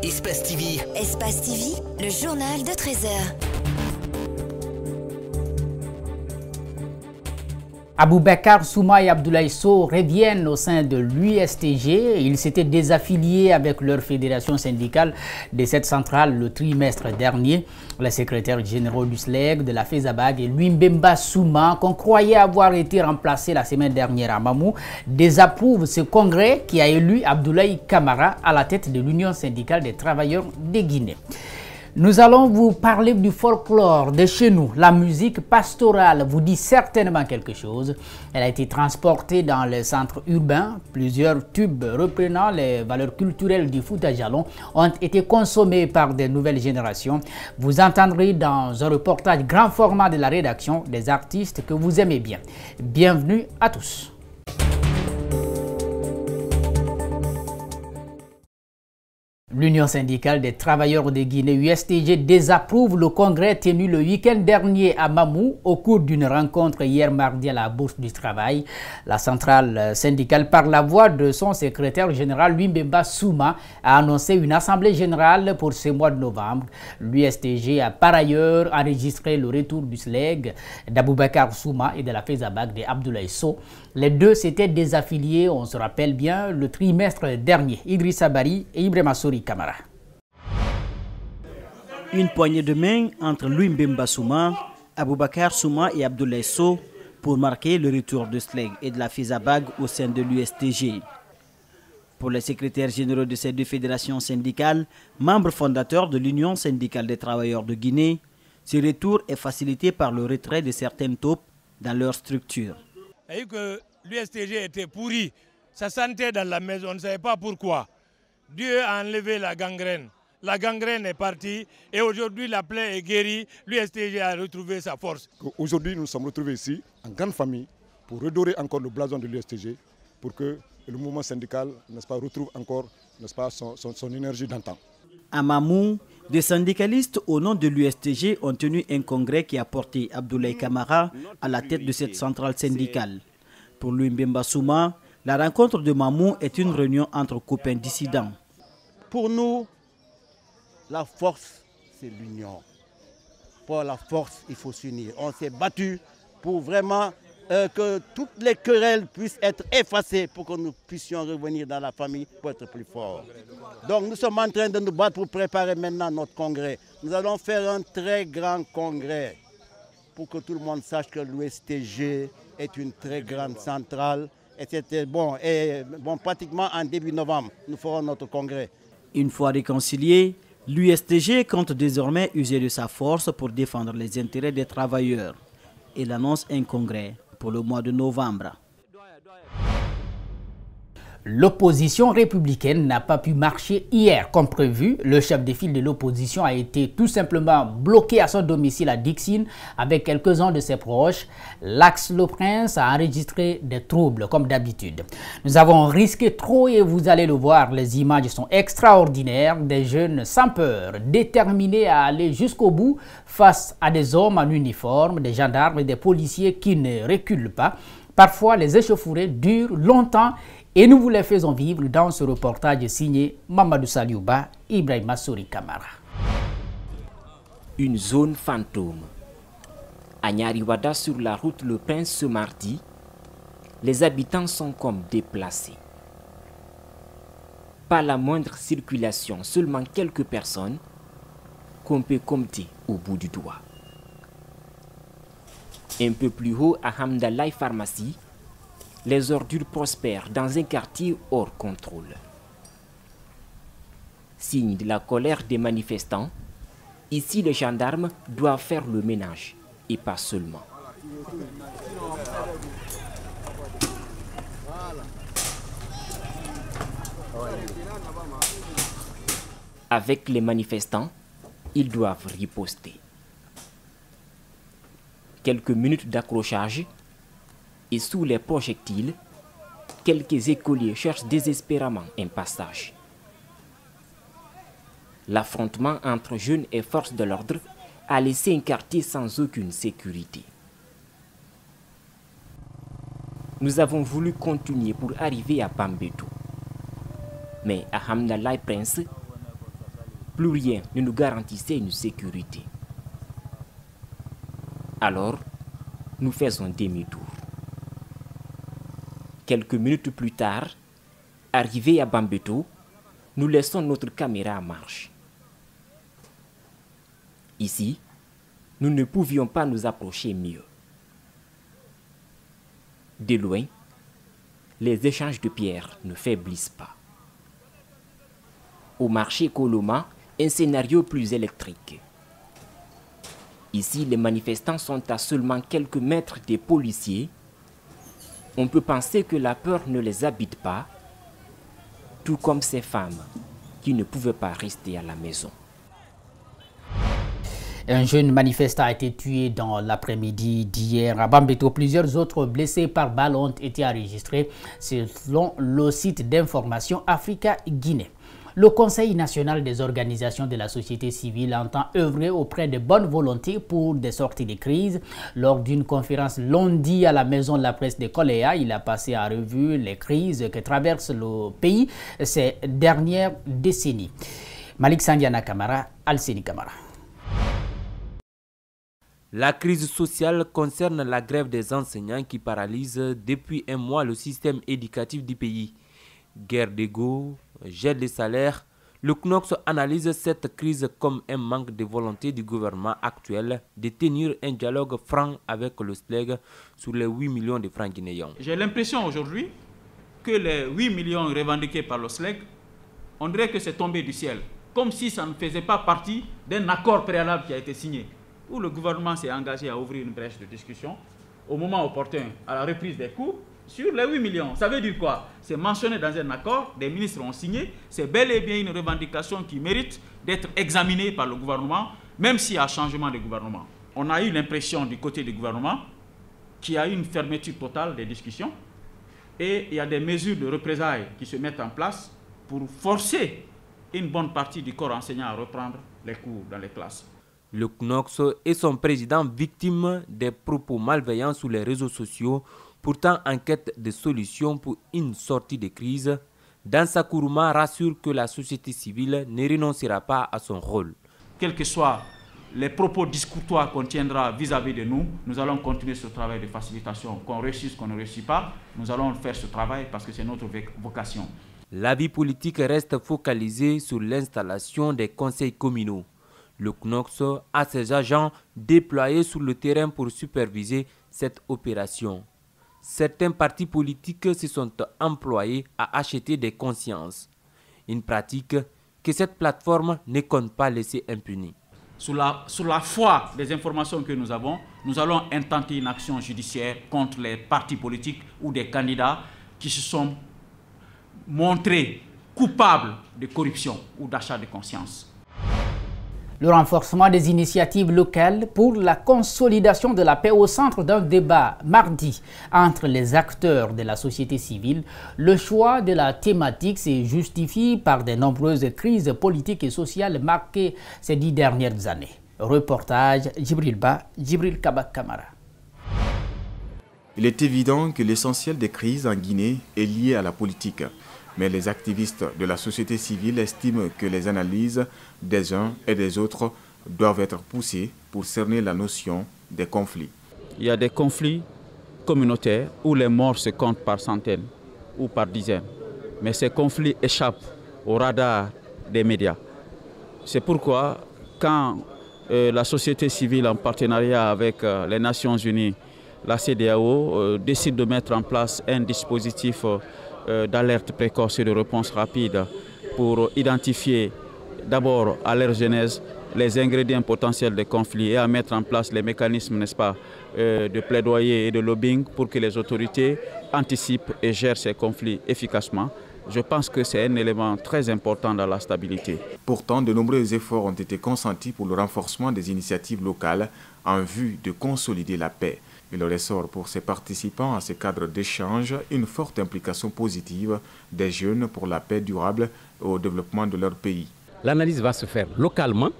Espace TV. Espace TV, le journal de 13h. Aboubakar Souma et Abdoulaye Sow reviennent au sein de l'USTG. Ils s'étaient désaffiliés avec leur fédération syndicale de cette centrale le trimestre dernier. Les secrétaires généraux du SLEG, de la FESABAG et Louis Mbemba Souma, qu'on croyait avoir été remplacé la semaine dernière à Mamou, désapprouvent ce congrès qui a élu Abdoulaye Camara à la tête de l'Union syndicale des travailleurs de Guinée. Nous allons vous parler du folklore de chez nous. La musique pastorale vous dit certainement quelque chose. Elle a été transportée dans les centres urbains. Plusieurs tubes reprenant les valeurs culturelles du Fouta Djallon ont été consommés par des nouvelles générations. Vous entendrez dans un reportage grand format de la rédaction des artistes que vous aimez bien. Bienvenue à tous. L'Union syndicale des travailleurs de Guinée, USTG, désapprouve le congrès tenu le week-end dernier à Mamou au cours d'une rencontre hier mardi à la Bourse du Travail. La centrale syndicale, par la voix de son secrétaire général Louis Mbemba Souma, a annoncé une assemblée générale pour ce mois de novembre. L'USTG a par ailleurs enregistré le retour du SLEG d'Aboubakar Souma et de la FESABAG d'Abdoulaye Sow. Les deux s'étaient désaffiliés, on se rappelle bien, le trimestre dernier. Idrissa Bari et Ibrahima Sori Camara. Une poignée de main entre Louis Mbemba Souma, Aboubakar Souma et Abdoulaye Sow pour marquer le retour de SLEG et de la FESABAG au sein de l'USTG. Pour les secrétaires généraux de ces deux fédérations syndicales, membres fondateurs de l'Union syndicale des travailleurs de Guinée, ce retour est facilité par le retrait de certaines taupes dans leur structure. Et que l'USTG était pourri, ça sentait dans la maison, on ne savait pas pourquoi. Dieu a enlevé la gangrène. La gangrène est partie et aujourd'hui la plaie est guérie. L'USTG a retrouvé sa force. Aujourd'hui, nous nous sommes retrouvés ici en grande famille pour redorer encore le blason de l'USTG pour que le mouvement syndical, n'est-ce pas, retrouve encore, n'est-ce pas, son énergie d'antan. À Mamou, des syndicalistes au nom de l'USTG ont tenu un congrès qui a porté Abdoulaye Camara à la tête de cette centrale syndicale. Pour Louis Mbemba Souma, la rencontre de Mamou est une réunion entre copains dissidents. Pour nous, la force, c'est l'union. Pour la force, il faut s'unir. On s'est battu pour vraiment que toutes les querelles puissent être effacées pour que nous puissions revenir dans la famille pour être plus forts. Donc nous sommes en train de nous battre pour préparer maintenant notre congrès. Nous allons faire un très grand congrès pour que tout le monde sache que l'USTG est une très grande centrale. Et c'était bon, pratiquement en début novembre, nous ferons notre congrès. Une fois réconcilié, l'USTG compte désormais user de sa force pour défendre les intérêts des travailleurs. Il annonce un congrès pour le mois de novembre. L'opposition républicaine n'a pas pu marcher hier comme prévu. Le chef de file de l'opposition a été tout simplement bloqué à son domicile à Dixine avec quelques-uns de ses proches. L'Axe-le-Prince a enregistré des troubles comme d'habitude. Nous avons risqué trop et vous allez le voir, les images sont extraordinaires. Des jeunes sans peur, déterminés à aller jusqu'au bout face à des hommes en uniforme, des gendarmes et des policiers qui ne reculent pas. Parfois, les échauffourées durent longtemps. Et nous vous les faisons vivre dans ce reportage signé Mamadou Saliouba, Ibrahima Sori Camara. Une zone fantôme. À Nyariwada, sur la route Le Prince ce mardi, les habitants sont comme déplacés. Pas la moindre circulation, seulement quelques personnes qu'on peut compter au bout du doigt. Un peu plus haut, à Hamdallah Pharmacie, les ordures prospèrent dans un quartier hors contrôle. Signe de la colère des manifestants, ici les gendarmes doivent faire le ménage, et pas seulement. Avec les manifestants, ils doivent riposter. Quelques minutes d'accrochage, et sous les projectiles, quelques écoliers cherchent désespérément un passage. L'affrontement entre jeunes et forces de l'ordre a laissé un quartier sans aucune sécurité. Nous avons voulu continuer pour arriver à Bambeto. Mais à Hamdallah Prince, plus rien ne nous garantissait une sécurité. Alors, nous faisons demi-tour. Quelques minutes plus tard, arrivés à Bambeto, nous laissons notre caméra en marche. Ici, nous ne pouvions pas nous approcher mieux. De loin, les échanges de pierres ne faiblissent pas. Au marché Koloma, un scénario plus électrique. Ici, les manifestants sont à seulement quelques mètres des policiers. On peut penser que la peur ne les habite pas, tout comme ces femmes qui ne pouvaient pas rester à la maison. Un jeune manifestant a été tué dans l'après-midi d'hier à Bambeto. Plusieurs autres blessés par balle ont été enregistrés selon le site d'information Africa Guinée. Le Conseil national des organisations de la société civile entend œuvrer auprès de bonnes volontés pour des sorties de crise. Lors d'une conférence lundi à la Maison de la Presse de Koléa, il a passé en revue les crises que traverse le pays ces dernières décennies. Malik Sandiana Kamara, Alseni Kamara. La crise sociale concerne la grève des enseignants qui paralyse depuis un mois le système éducatif du pays. Guerre d'ego, gel des salaires, le CNOX analyse cette crise comme un manque de volonté du gouvernement actuel de tenir un dialogue franc avec le SLEG sur les 8 millions de francs guinéens. J'ai l'impression aujourd'hui que les 8 millions revendiqués par le SLEG, on dirait que c'est tombé du ciel, comme si ça ne faisait pas partie d'un accord préalable qui a été signé, où le gouvernement s'est engagé à ouvrir une brèche de discussion au moment opportun, à la reprise des cours, sur les 8 millions. Ça veut dire quoi? C'est mentionné dans un accord, des ministres ont signé, c'est bel et bien une revendication qui mérite d'être examinée par le gouvernement, même s'il y a changement de gouvernement. On a eu l'impression du côté du gouvernement qu'il y a eu une fermeture totale des discussions et il y a des mesures de représailles qui se mettent en place pour forcer une bonne partie du corps enseignant à reprendre les cours dans les classes. Le CNOX et son président victimes des propos malveillants sur les réseaux sociaux, pourtant en quête de solutions pour une sortie de crise. Dansa Kourouma rassure que la société civile ne renoncera pas à son rôle. Quels que soient les propos discourtois qu'on tiendra vis-à-vis de nous, nous allons continuer ce travail de facilitation. Qu'on réussisse, qu'on ne réussisse pas, nous allons faire ce travail parce que c'est notre vocation. La vie politique reste focalisée sur l'installation des conseils communaux. Le CNOX a ses agents déployés sur le terrain pour superviser cette opération. Certains partis politiques se sont employés à acheter des consciences. Une pratique que cette plateforme ne compte pas laisser impunie. Sous la foi des informations que nous avons, nous allons intenter une action judiciaire contre les partis politiques ou des candidats qui se sont montrés coupables de corruption ou d'achat de conscience. Le renforcement des initiatives locales pour la consolidation de la paix au centre d'un débat mardi entre les acteurs de la société civile. Le choix de la thématique se justifie par de nombreuses crises politiques et sociales marquées ces 10 dernières années. Reportage Djibril Kabak Kamara. Il est évident que l'essentiel des crises en Guinée est lié à la politique. Mais les activistes de la société civile estiment que les analyses des uns et des autres doivent être poussées pour cerner la notion des conflits. Il y a des conflits communautaires où les morts se comptent par centaines ou par dizaines. Mais ces conflits échappent au radar des médias. C'est pourquoi quand la société civile en partenariat avec les Nations Unies, la CEDEAO, décide de mettre en place un dispositif d'alerte précoce et de réponse rapide pour identifier d'abord à leur genèse les ingrédients potentiels des conflits et à mettre en place les mécanismes, n'est-ce pas, de plaidoyer et de lobbying pour que les autorités anticipent et gèrent ces conflits efficacement. Je pense que c'est un élément très important dans la stabilité. Pourtant, de nombreux efforts ont été consentis pour le renforcement des initiatives locales en vue de consolider la paix. Il ressort pour ses participants à ce cadre d'échange une forte implication positive des jeunes pour la paix durable et au développement de leur pays. L'analyse va se faire localement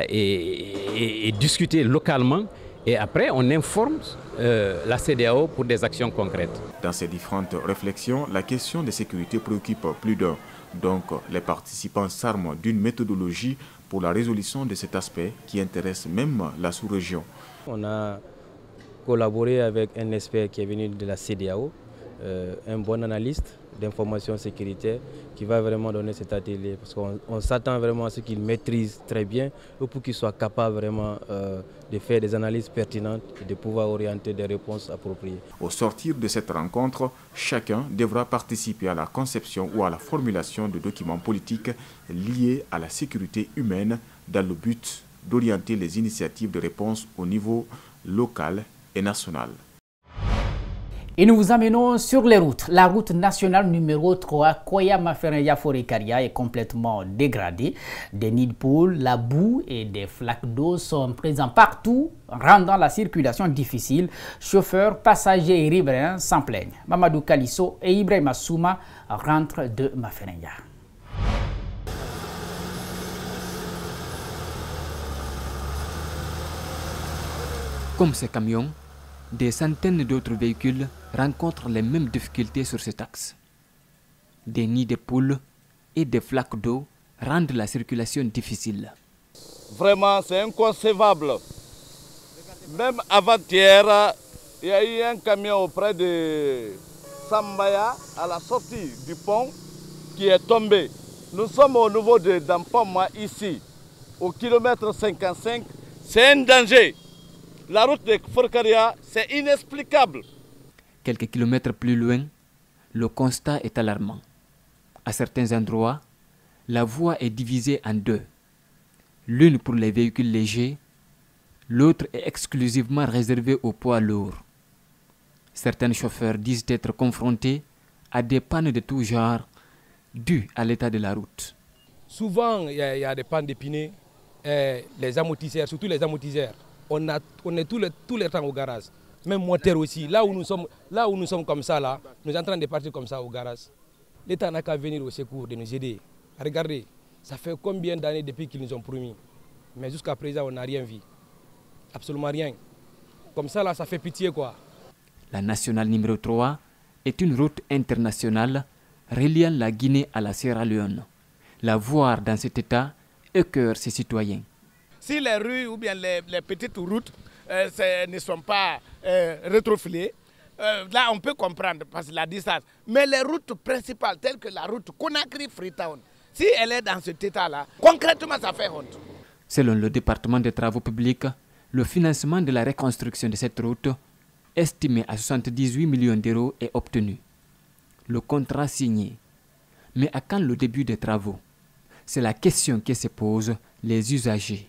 et discuter localement et après on informe la CEDEAO pour des actions concrètes. Dans ces différentes réflexions, la question de sécurité préoccupe plus d'un. Donc, les participants s'arment d'une méthodologie pour la résolution de cet aspect qui intéresse même la sous-région. On a collaboré avec un expert qui est venu de la CEDEAO, un bon analyste d'information sécuritaire qui va vraiment donner cet atelier parce qu'on s'attend vraiment à ce qu'il maîtrise très bien ou pour qu'il soit capable vraiment de faire des analyses pertinentes et de pouvoir orienter des réponses appropriées. Au sortir de cette rencontre, chacun devra participer à la conception ou à la formulation de documents politiques liés à la sécurité humaine dans le but d'orienter les initiatives de réponse au niveau local et national. Et nous vous emmenons sur les routes. La route nationale numéro 3, Koyama-Fereya-Forêt-Karia, est complètement dégradée. Des nids de poules, la boue et des flaques d'eau sont présents partout, rendant la circulation difficile. Chauffeurs, passagers et riverains s'en plaignent. Mamadou Kalisso et Ibrahima Souma rentrent de Mafereya. Comme ces camions, des centaines d'autres véhicules rencontrent les mêmes difficultés sur cet axe. Des nids de poules et des flaques d'eau rendent la circulation difficile. Vraiment, c'est inconcevable. Même avant-hier, il y a eu un camion auprès de Sambaya, à la sortie du pont, qui est tombé. Nous sommes au niveau de Dampoma, ici, au kilomètre 55. C'est un danger. La route de Forkaria, c'est inexplicable. Quelques kilomètres plus loin, le constat est alarmant. À certains endroits, la voie est divisée en deux. L'une pour les véhicules légers, l'autre est exclusivement réservée aux poids lourds. Certains chauffeurs disent être confrontés à des pannes de tout genre dues à l'état de la route. Souvent, il y a des pannes d'épineux, les amortisseurs, surtout les amortisseurs. On est tout le temps au garage. Même moteur aussi. Là où nous sommes comme ça, là, nous sommes en train de partir comme ça au garage. L'État n'a qu'à venir au secours de nous aider. Regardez, ça fait combien d'années depuis qu'ils nous ont promis. Mais jusqu'à présent, on n'a rien vu. Absolument rien. Comme ça, là, ça fait pitié, quoi. La nationale numéro 3 est une route internationale reliant la Guinée à la Sierra Leone. La voir dans cet état écœure ses citoyens. Si les rues ou bien les petites routes ne sont pas rétrofilées, là on peut comprendre parce que la distance. Mais les routes principales telles que la route Conakry-Freetown, si elle est dans cet état-là, concrètement ça fait honte. Selon le département des travaux publics, le financement de la reconstruction de cette route, estimé à 78 millions d'euros, est obtenu. Le contrat signé. Mais à quand le début des travaux? C'est la question que se posent les usagers.